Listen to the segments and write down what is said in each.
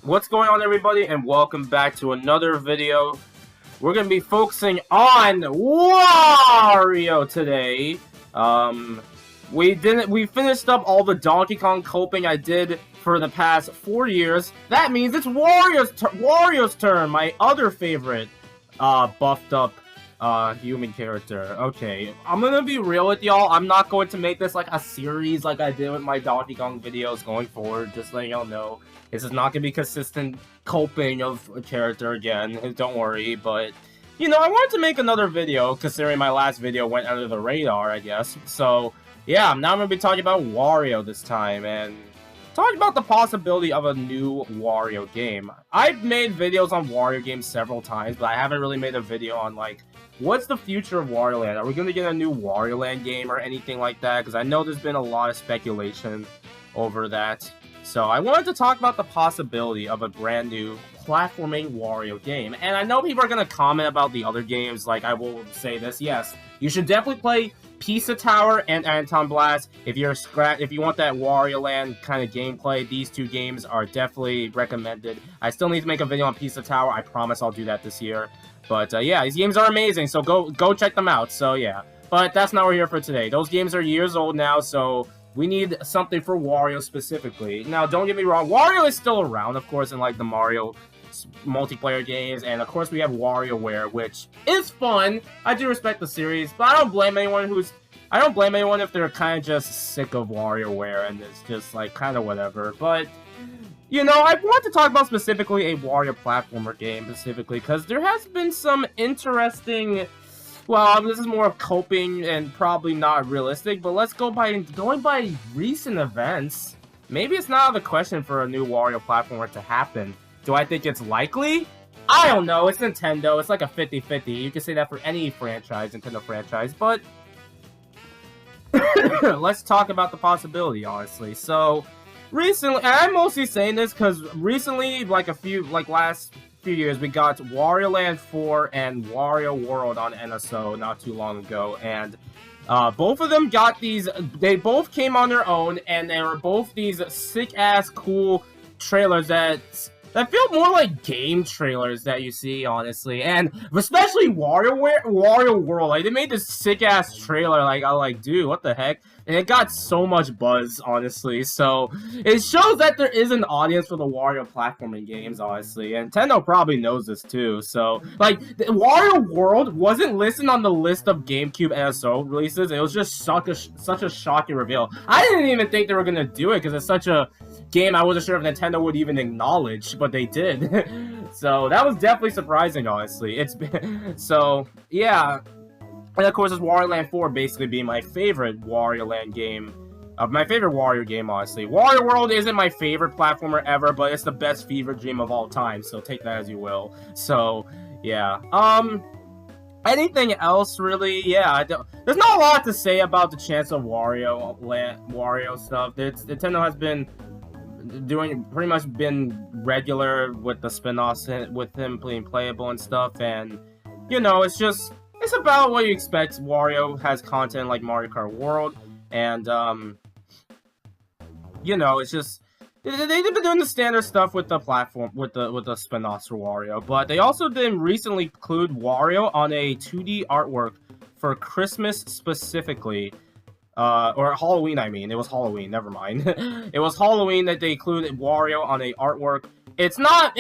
What's going on, everybody, and welcome back to another video. We're going to be focusing on Wario today. We finished up all the Donkey Kong coping I did for the past 4 years. That means it's Wario's turn, my other favorite buffed up human character. Okay, I'm gonna be real with y'all. I'm not going to make this like a series like I did with my Donkey Kong videos going forward, just letting y'all know. This is not gonna be consistent coping of a character again, don't worry, but you know, I wanted to make another video considering my last video went under the radar, I guess. So yeah, now I'm gonna be talking about Wario this time and talking about the possibility of a new Wario game. I've made videos on Wario games several times, but I haven't really made a video on like what's the future of Wario Land? Are we gonna get a new Wario Land game or anything like that? Because I know there's been a lot of speculation over that. So I wanted to talk about the possibility of a brand new platforming Wario game. And I know people are going to comment about the other games, like I will say this, yes, you should definitely play Pizza Tower and Anton Blast. If you want that Wario Land kind of gameplay, these two games are definitely recommended. I still need to make a video on Pizza Tower. I promise I'll do that this year. But yeah, these games are amazing, so go check them out. So yeah, but that's not what we're here for today. Those games are years old now, so we need something for Wario specifically. Now, don't get me wrong, Wario is still around, of course, in like the Mario multiplayer games, and of course we have WarioWare, which is fun. I do respect the series, but I don't blame anyone if they're kind of just sick of WarioWare and it's just like kind of whatever. But you know, I want to talk about specifically a Wario platformer game specifically because there has been some interesting. Well, this is more of coping and probably not realistic, but let's go by going by recent events. Maybe it's not out of the question for a new Wario platformer to happen. Do I think it's likely? I don't know. It's Nintendo. It's like a 50-50. You can say that for any franchise, Nintendo franchise, but let's talk about the possibility, honestly. So, recently, and I'm mostly saying this because recently, last few years, we got Wario Land 4 and Wario World on NSO not too long ago, and both of them got these. They both came on their own, and they were both these sick-ass cool trailers that feel more like game trailers that you see, honestly, and especially Wario World. Like, they made this sick-ass trailer, like, I like, dude, what the heck? And it got so much buzz, honestly, so it shows that there is an audience for the Wario platforming games, honestly, and Nintendo probably knows this, too, so, like, Wario World wasn't listed on the list of GameCube NSO releases. It was just such a shocking reveal. I didn't even think they were gonna do it, because it's such a game I wasn't sure if Nintendo would even acknowledge, but they did. So that was definitely surprising, honestly. So yeah, and of course, it's Wario Land 4 basically being my favorite Wario Land game, my favorite Wario game, honestly. Wario World isn't my favorite platformer ever, but it's the best fever dream of all time. So take that as you will. So yeah, anything else really? Yeah, there's not a lot to say about the chance of Wario stuff. Nintendo has been pretty much been regular with the spin-offs, with him being playable and stuff, and you know, it's about what you expect. Wario has content like Mario Kart World, and you know, it's just they've been doing the standard stuff with the platform, with the spin-offs for Wario, but they also did recently include Wario on a 2D artwork for Christmas specifically. Or Halloween, I mean. It was Halloween, never mind. It was Halloween that they included Wario on a artwork. It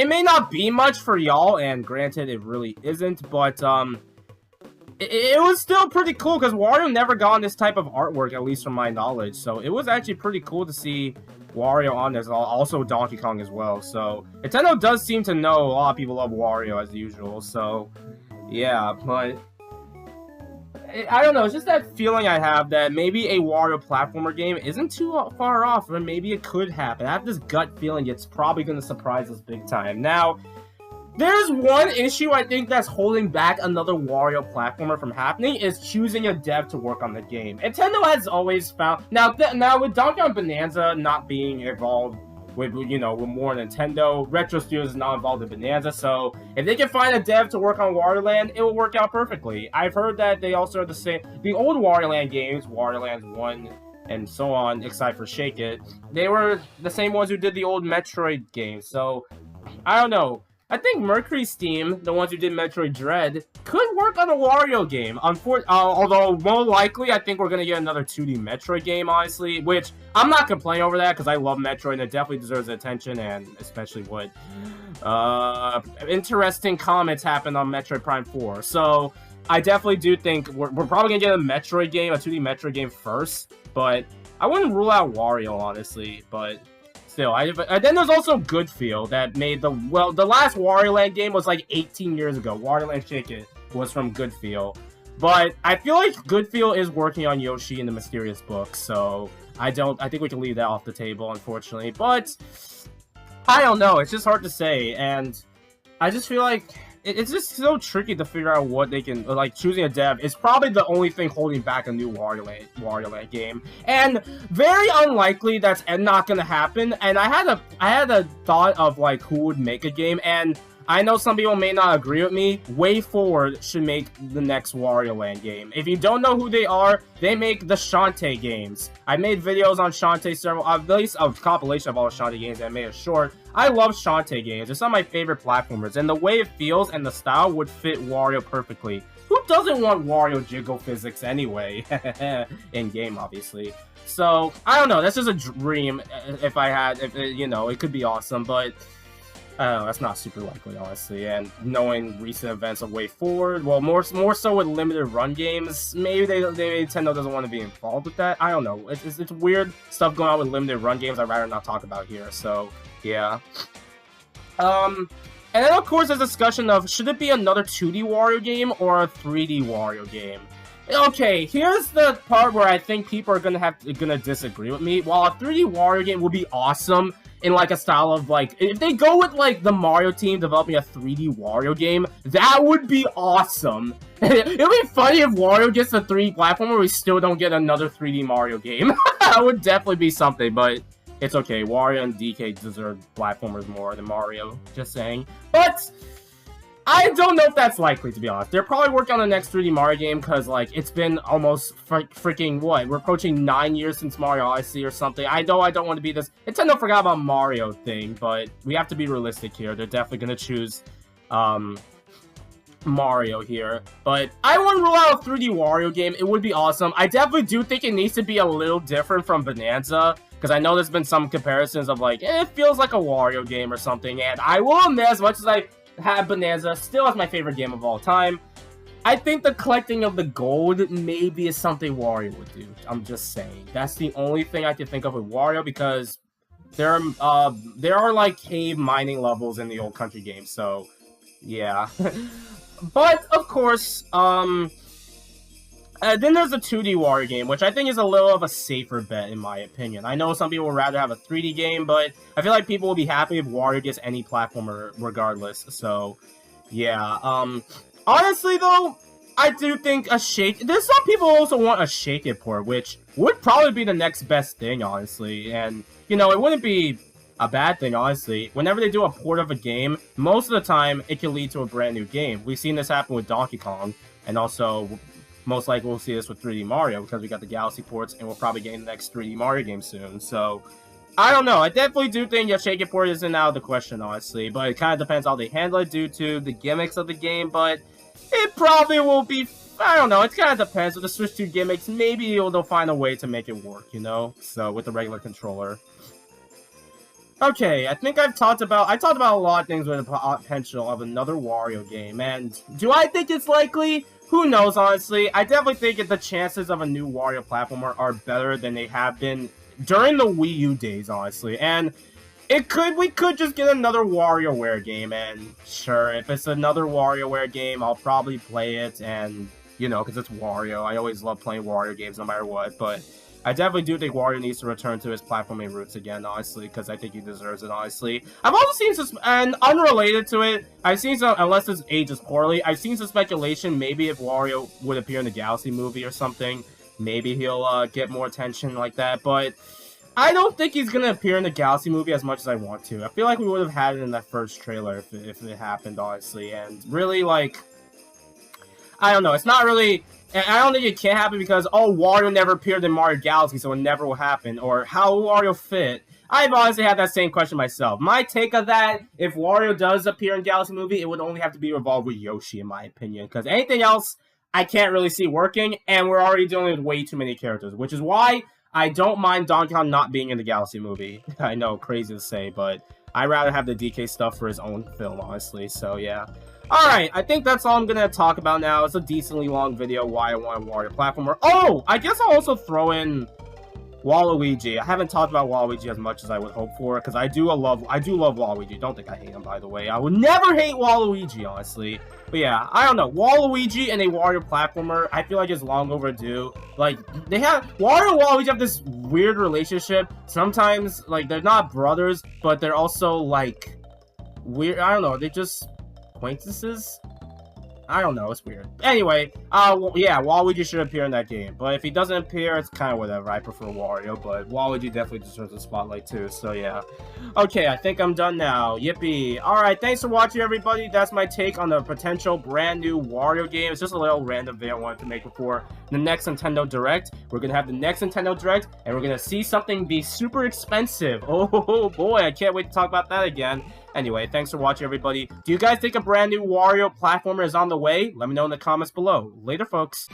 may not be much for y'all, and granted, it really isn't, but, it was still pretty cool, because Wario never got on this type of artwork, at least from my knowledge, so it was actually pretty cool to see Wario on this, also Donkey Kong as well, so Nintendo does seem to know a lot of people love Wario, as usual, so, yeah, but I don't know, it's just that feeling I have that maybe a Wario platformer game isn't too far off, or maybe it could happen. I have this gut feeling it's probably going to surprise us big time. Now, there's one issue I think that's holding back another Wario platformer from happening, is choosing a dev to work on the game. Nintendo has always found... Now with Donkey Kong Bonanza not being involved with more Nintendo, Retro Studios is not involved in Bonanza, so if they can find a dev to work on Wario Land, it will work out perfectly. I've heard that they also are the old Wario Land games, Wario Land 1 and so on, except for Shake It, they were the same ones who did the old Metroid games, so I don't know. I think Mercury Steam, the ones who did Metroid Dread, could work on a Wario game. Although, more likely, I think we're going to get another 2D Metroid game, honestly. Which, I'm not complaining over that, because I love Metroid, and it definitely deserves attention, and especially what interesting comments happened on Metroid Prime 4. So, I definitely do think we're probably going to get a Metroid game, a 2D Metroid game first. But, I wouldn't rule out Wario, honestly, but... Still, and then there's also Good Feel that made the last Wario Land game was like 18 years ago. Wario Land Shake It was from Good Feel. But I feel like Good Feel is working on Yoshi in the Mysterious Book, so I think we can leave that off the table, unfortunately. But I don't know, it's just hard to say, and I just feel like it's just so tricky to figure out what they can, like, choosing a dev is probably the only thing holding back a new Wario Land game. And very unlikely that's not gonna happen. And I had a thought of, like, who would make a game, and I know some people may not agree with me. Way Forward should make the next Wario Land game. If you don't know who they are, they make the Shantae games. I made videos on Shantae at least a compilation of all the Shantae games, and I made a short. I love Shantae games. They're some of my favorite platformers, and the way it feels and the style would fit Wario perfectly. Who doesn't want Wario jiggle physics anyway? In game, obviously. So, I don't know. That's just a dream. You know, it could be awesome, but I don't know, that's not super likely, honestly. And knowing recent events of Way Forward, well, more so with limited run games, maybe Nintendo doesn't want to be involved with that. I don't know. It's weird stuff going on with limited run games I'd rather not talk about here. So, yeah. And then, of course, there's discussion of, should it be another 2D Wario game or a 3D Wario game? Okay, here's the part where I think people are gonna disagree with me. While a 3D Wario game would be awesome, in, like, a style of, like, if they go with, like, the Mario team developing a 3D Wario game, that would be awesome. It would be funny if Wario gets a 3D platformer and we still don't get another 3D Mario game. That would definitely be something, but it's okay. Wario and DK deserve platformers more than Mario, just saying. But I don't know if that's likely, to be honest. They're probably working on the next 3D Mario game because, like, it's been almost freaking, what? We're approaching 9 years since Mario Odyssey or something. I know I don't want to be this Nintendo forgot about Mario thing, but we have to be realistic here. They're definitely going to choose Mario here. But I wouldn't rule out a 3D Wario game. It would be awesome. I definitely do think it needs to be a little different from Bonanza, because I know there's been some comparisons of, like, it feels like a Wario game or something, and I will admit, as much as I have Bonanza still as my favorite game of all time, I think the collecting of the gold maybe is something Wario would do. I'm just saying. That's the only thing I can think of with Wario, because there are like cave mining levels in the old country game, so yeah. But of course, then there's a 2D Wario game, which I think is a little of a safer bet, in my opinion. I know some people would rather have a 3D game, but I feel like people will be happy if Wario gets any platformer regardless. So, yeah. Honestly, though, I do think a Shake... There's some people who also want a Shake It port, which would probably be the next best thing, honestly. And, you know, it wouldn't be a bad thing, honestly. Whenever they do a port of a game, most of the time, it can lead to a brand new game. We've seen this happen with Donkey Kong, and also... most likely we'll see this with 3D Mario, because we got the Galaxy ports, and we'll probably get the next 3D Mario game soon. So, I don't know. I definitely do think a Shake It port isn't out of the question, honestly. But it kind of depends how they handle it due to the gimmicks of the game. But it probably will be... I don't know. It kind of depends. With the Switch 2 gimmicks, maybe they'll find a way to make it work, you know? So, with the regular controller. Okay, I think I talked about a lot of things with the potential of another Wario game. And do I think it's likely? Who knows, honestly. I definitely think that the chances of a new Wario platformer are better than they have been during the Wii U days, honestly. And we could just get another WarioWare game, and sure, if it's another WarioWare game, I'll probably play it, and, you know, because it's Wario. I always love playing Wario games no matter what, but I definitely do think Wario needs to return to his platforming roots again, honestly, because I think he deserves it, honestly. I've also seen some, and unrelated to it, I've seen some, unless this ages poorly, I've seen some speculation, maybe if Wario would appear in the Galaxy movie or something, maybe he'll get more attention like that, but I don't think he's going to appear in the Galaxy movie as much as I want to. I feel like we would have had it in that first trailer if it happened, honestly, and really, like, I don't know, it's not really... And I don't think it can happen because, oh, Wario never appeared in Mario Galaxy, so it never will happen. Or, how will Wario fit? I've honestly had that same question myself. My take of that, if Wario does appear in Galaxy movie, it would only have to be revolved with Yoshi, in my opinion. Because anything else, I can't really see working, and we're already dealing with way too many characters. Which is why I don't mind Donkey Kong not being in the Galaxy movie. I know, crazy to say, but I'd rather have the DK stuff for his own film, honestly. So, yeah. Alright, I think that's all I'm going to talk about now. It's a decently long video why I want a Wario platformer. Oh! I guess I'll also throw in Waluigi. I haven't talked about Waluigi as much as I would hope for, because I do love Waluigi. Don't think I hate him, by the way. I would never hate Waluigi, honestly. But yeah, I don't know. Waluigi and a Wario platformer, I feel like it's long overdue. Like, Wario and Waluigi have this weird relationship. Sometimes, like, they're not brothers, but they're also, like, weird. I don't know. They're just acquaintances? I don't know, it's weird. Anyway, yeah, Waluigi should appear in that game. But if he doesn't appear, it's kind of whatever. I prefer Wario, but Waluigi definitely deserves a spotlight too, so yeah. Okay, I think I'm done now. Yippee. Alright, thanks for watching, everybody. That's my take on the potential brand new Wario game. It's just a little random video I wanted to make before the next Nintendo Direct. We're gonna have the next Nintendo Direct, and we're gonna see something be super expensive. Oh boy, I can't wait to talk about that again. Anyway, thanks for watching, everybody. Do you guys think a brand new Wario platformer is on the way? Let me know in the comments below. Later, folks.